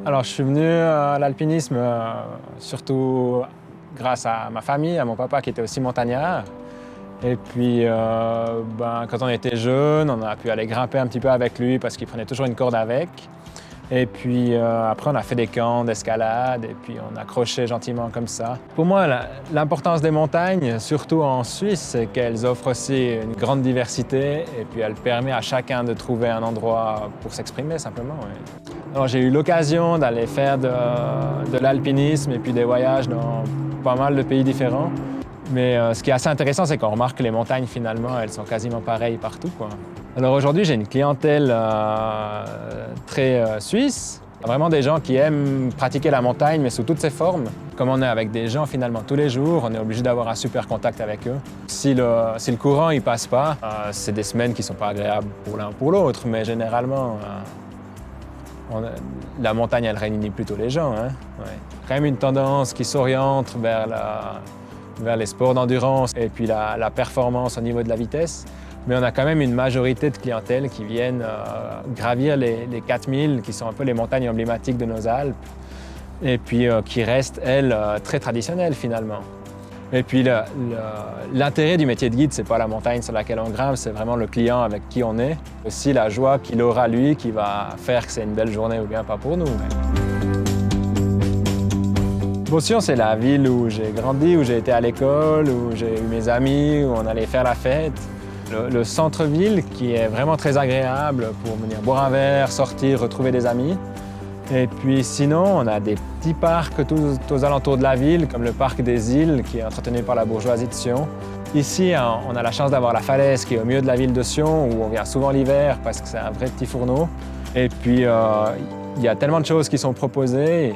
Alors, je suis venu à l'alpinisme surtout grâce à ma famille, à mon papa qui était aussi montagnard. Et puis, quand on était jeune, on a pu aller grimper un petit peu avec lui parce qu'il prenait toujours une corde avec. Et puis après, on a fait des camps d'escalade et puis on accrochait gentiment comme ça. Pour moi, l'importance des montagnes, surtout en Suisse, c'est qu'elles offrent aussi une grande diversité et puis elles permettent à chacun de trouver un endroit pour s'exprimer simplement. Oui. Alors, j'ai eu l'occasion d'aller faire de l'alpinisme et puis des voyages dans pas mal de pays différents. Mais ce qui est assez intéressant, c'est qu'on remarque que les montagnes, finalement, elles sont quasiment pareilles partout, quoi. Alors aujourd'hui, j'ai une clientèle très suisse. Vraiment des gens qui aiment pratiquer la montagne, mais sous toutes ses formes. Comme on est avec des gens, finalement, tous les jours, on est obligé d'avoir un super contact avec eux. Si le courant ne passe pas, c'est des semaines qui ne sont pas agréables pour l'un ou pour l'autre, mais généralement, la montagne, elle réunit plutôt les gens. Hein? Ouais. Quand même une tendance qui s'oriente vers les sports d'endurance et puis la performance au niveau de la vitesse. Mais on a quand même une majorité de clientèle qui viennent gravir les 4000, qui sont un peu les montagnes emblématiques de nos Alpes, et puis qui restent, elles, très traditionnelles finalement. Et puis l'intérêt du métier de guide, c'est pas la montagne sur laquelle on grimpe, c'est vraiment le client avec qui on est. Aussi la joie qu'il aura lui qui va faire que c'est une belle journée ou bien pas pour nous. Beausion, c'est la ville où j'ai grandi, où j'ai été à l'école, où j'ai eu mes amis, où on allait faire la fête. Le centre-ville qui est vraiment très agréable pour venir boire un verre, sortir, retrouver des amis. Et puis sinon, on a des petits parcs tout aux alentours de la ville, comme le parc des Îles, qui est entretenu par la bourgeoisie de Sion. Ici, on a la chance d'avoir la falaise qui est au milieu de la ville de Sion, où on vient souvent l'hiver parce que c'est un vrai petit fourneau. Et puis, il y a tellement de choses qui sont proposées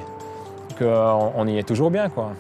qu'on y est toujours bien, quoi.